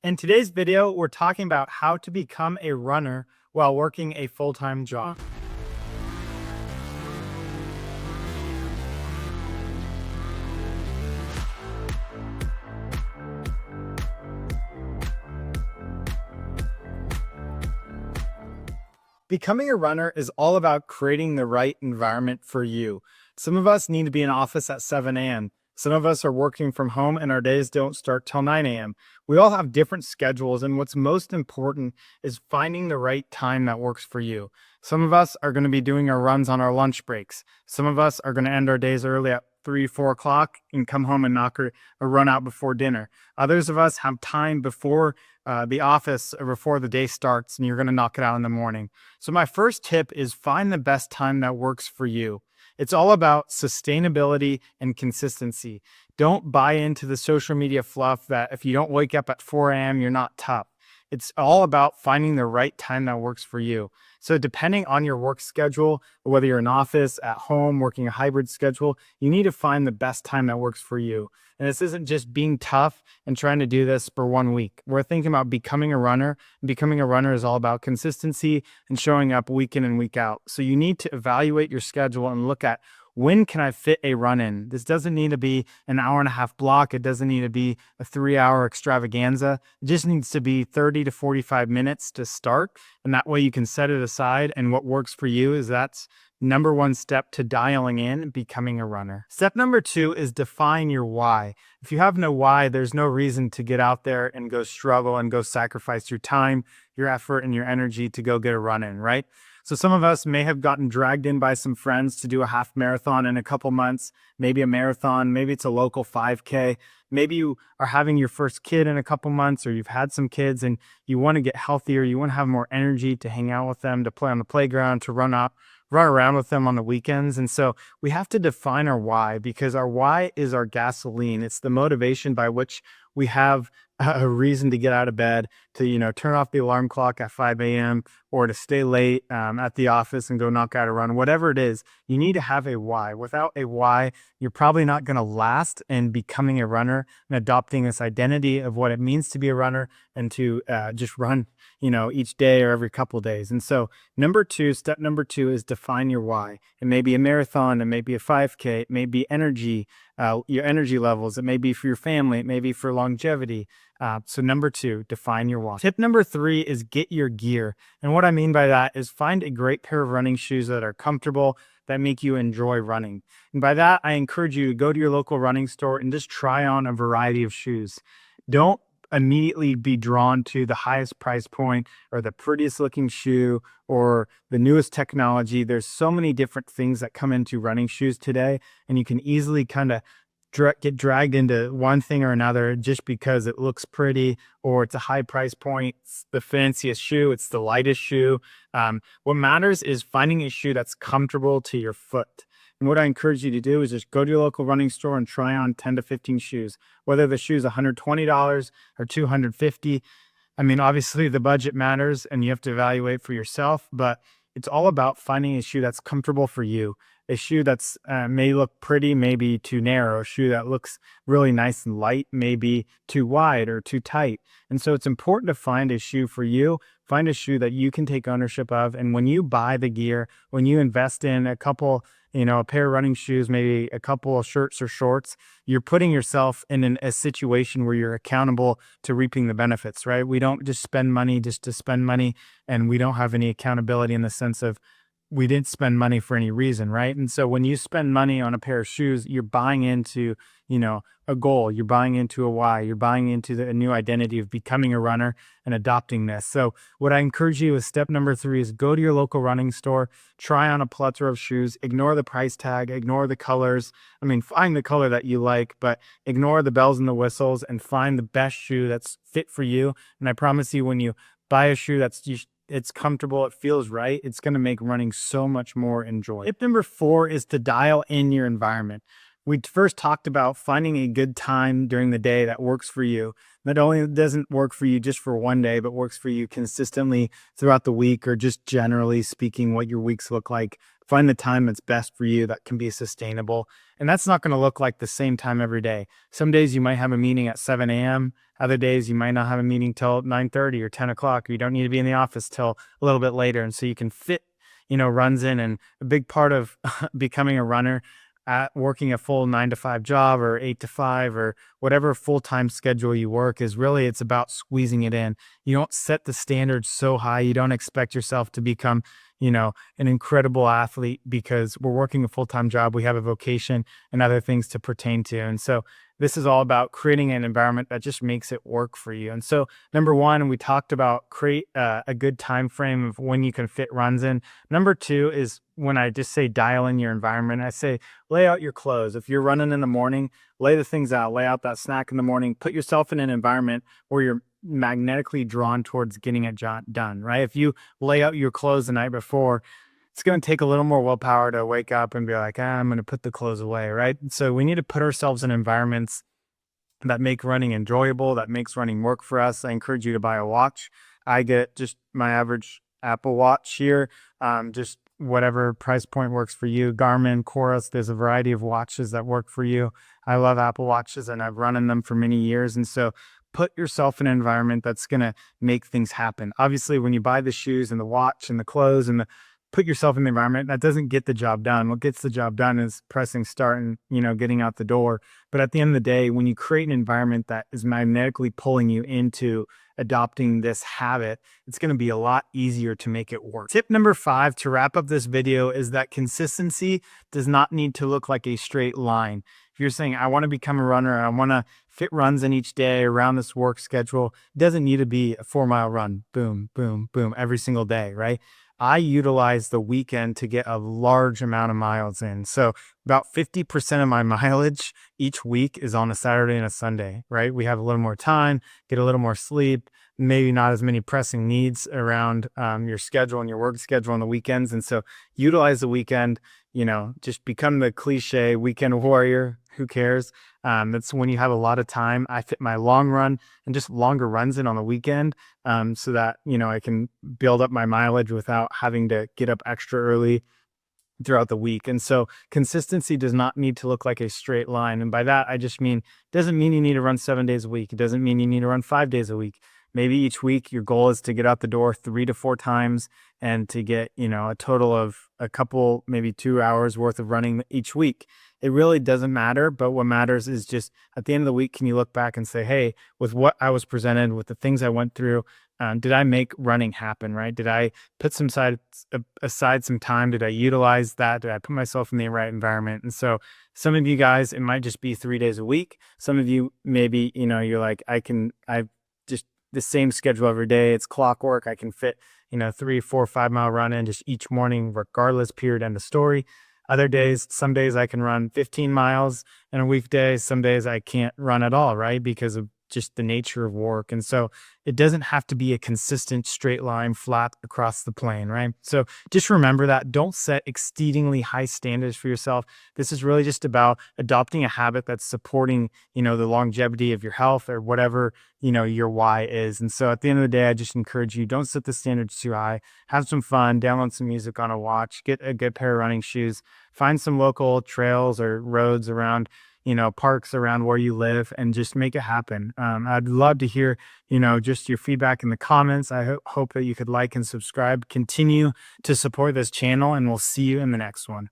In today's video, we're talking about how to become a runner while working a full-time job. Becoming a runner is all about creating the right environment for you. Some of us need to be in office at 7 a.m. Some of us are working from home and our days don't start till 9 a.m. We all have different schedules, and what's most important is finding the right time that works for you. Some of us are going to be doing our runs on our lunch breaks. Some of us are going to end our days early at 3, 4 o'clock and come home and knock a run out before dinner. Others of us have time before the office or before the day starts, and you're going to knock it out in the morning. So my first tip is find the best time that works for you. It's all about sustainability and consistency. Don't buy into the social media fluff that if you don't wake up at 4 a.m., you're not tough. It's all about finding the right time that works for you. So depending on your work schedule, whether you're in office, at home, working a hybrid schedule, you need to find the best time that works for you. And this isn't just being tough and trying to do this for 1 week. We're thinking about becoming a runner. Becoming a runner is all about consistency and showing up week in and week out. So you need to evaluate your schedule and look at, when can I fit a run in? This doesn't need to be an hour and a half block. It doesn't need to be a 3-hour extravaganza. It just needs to be 30 to 45 minutes to start. And that way you can set it aside. And what works for you is that's number one step to dialing in becoming a runner. Step number 2 is define your why. If you have no why, there's no reason to get out there and go struggle and go sacrifice your time, your effort, and your energy to go get a run in, right? So some of us may have gotten dragged in by some friends to do a half marathon in a couple months, maybe a marathon, maybe it's a local 5K. Maybe you are having your first kid in a couple months, or you've had some kids and you want to get healthier. You want to have more energy to hang out with them, to play on the playground, to run around with them on the weekends. And so we have to define our why, because our why is our gasoline. It's the motivation by which we have a reason to get out of bed, to turn off the alarm clock at 5 a.m. or to stay late at the office and go knock out a run. Whatever it is, you need to have a why. Without a why, you're probably not going to last in becoming a runner and adopting this identity of what it means to be a runner and to just run each day or every couple of days. And so step number two is define your why. It may be a marathon, it may be a 5K, it may be energy, your energy levels, it may be for your family, it may be for longevity. So number 2, define your why. Tip number 3 is get your gear. And what I mean by that is find a great pair of running shoes that are comfortable, that make you enjoy running. And by that, I encourage you to go to your local running store and just try on a variety of shoes. Don't immediately be drawn to the highest price point or the prettiest looking shoe or the newest technology. There's so many different things that come into running shoes today, and you can easily kind of get dragged into one thing or another just because it looks pretty or it's a high price point. It's the fanciest shoe, it's the lightest shoe. What matters is finding a shoe that's comfortable to your foot. And what I encourage you to do is just go to your local running store and try on 10 to 15 shoes, whether the shoe's $120 or $250. I mean, obviously the budget matters and you have to evaluate for yourself, but it's all about finding a shoe that's comfortable for you. A shoe that's may look pretty, maybe too narrow. A shoe that looks really nice and light, maybe too wide or too tight. And so it's important to find a shoe for you. Find a shoe that you can take ownership of. And when you buy the gear, when you invest in a couple, a pair of running shoes, maybe a couple of shirts or shorts, you're putting yourself in a situation where you're accountable to reaping the benefits, right? We don't just spend money just to spend money, and we don't have any accountability in the sense of we didn't spend money for any reason, right? And so when you spend money on a pair of shoes, you're buying into, a goal, you're buying into a why, you're buying into a new identity of becoming a runner and adopting this. So what I encourage you is step number 3 is go to your local running store, try on a plethora of shoes, ignore the price tag, ignore the colors. I mean, find the color that you like, but ignore the bells and the whistles and find the best shoe that's fit for you. And I promise you, when you buy a shoe it's comfortable, it feels right, it's going to make running so much more enjoyable. Tip number 4 is to dial in your environment. We first talked about finding a good time during the day that works for you. Not only doesn't work for you just for one day, but works for you consistently throughout the week, or just generally speaking, what your weeks look like. Find the time that's best for you that can be sustainable. And that's not going to look like the same time every day. Some days you might have a meeting at 7 a.m. Other days you might not have a meeting till 9:30 or 10 o'clock. You don't need to be in the office till a little bit later. And so you can fit, runs in. And a big part of becoming a runner, at working a full 9 to 5 job or 8 to 5 or whatever full-time schedule you work, is really, it's about squeezing it in. You don't set the standards so high. You don't expect yourself to become, an incredible athlete because we're working a full-time job. We have a vocation and other things to pertain to. And so this is all about creating an environment that just makes it work for you. And so number one, we talked about create a good time frame of when you can fit runs in. Number two is when I just say dial in your environment, I say lay out your clothes. If you're running in the morning, lay the things out, lay out that snack in the morning, put yourself in an environment where you're magnetically drawn towards getting it done, right? If you lay out your clothes the night before, it's going to take a little more willpower to wake up and be like, I'm going to put the clothes away, right? So we need to put ourselves in environments that make running enjoyable, that makes running work for us. I encourage you to buy a watch. I get just my average Apple Watch here, just whatever price point works for you. Garmin, Chorus, there's a variety of watches that work for you. I love Apple Watches and I've run in them for many years. And so put yourself in an environment that's going to make things happen. Obviously, when you buy the shoes and the watch and the clothes and put yourself in the environment, that doesn't get the job done. What gets the job done is pressing start and, getting out the door. But at the end of the day, when you create an environment that is magnetically pulling you into adopting this habit, it's going to be a lot easier to make it work. Tip number 5 to wrap up this video is that consistency does not need to look like a straight line. If you're saying, I want to become a runner, I want to fit runs in each day around this work schedule, it doesn't need to be a 4-mile run, boom, boom, boom, every single day, right? I utilize the weekend to get a large amount of miles in. So about 50% of my mileage each week is on a Saturday and a Sunday, right? We have a little more time, get a little more sleep, maybe not as many pressing needs around your schedule and your work schedule on the weekends. And so utilize the weekend, just become the cliche weekend warrior. Who cares? That's when you have a lot of time. I fit my long run and just longer runs in on the weekend, so that, I can build up my mileage without having to get up extra early throughout the week. And so consistency does not need to look like a straight line. And by that, I just mean, doesn't mean you need to run 7 days a week. It doesn't mean you need to run 5 days a week. Maybe each week your goal is to get out the door 3 to 4 times and to get, a total of a couple, maybe 2 hours worth of running each week. It really doesn't matter. But what matters is just at the end of the week, can you look back and say, hey, with what I was presented, with the things I went through, did I make running happen, right? Did I put aside some time? Did I utilize that? Did I put myself in the right environment? And so some of you guys, it might just be 3 days a week. Some of you, maybe, you're like, I just the same schedule every day. It's clockwork. I can fit, 3, 4, 5 mile run in just each morning, regardless, period, end of story. Other days, some days I can run 15 miles in a weekday. Some days I can't run at all, right? Because of just the nature of work. And so it doesn't have to be a consistent straight line flat across the plane, right? So just remember that. Don't set exceedingly high standards for yourself. This is really just about adopting a habit that's supporting, the longevity of your health or whatever, your why is. And so at the end of the day, I just encourage you, don't set the standards too high. Have some fun, download some music on a watch, get a good pair of running shoes, find some local trails or roads around, parks around where you live, and just make it happen. I'd love to hear, just your feedback in the comments. I hope that you could like and subscribe, continue to support this channel, and we'll see you in the next one.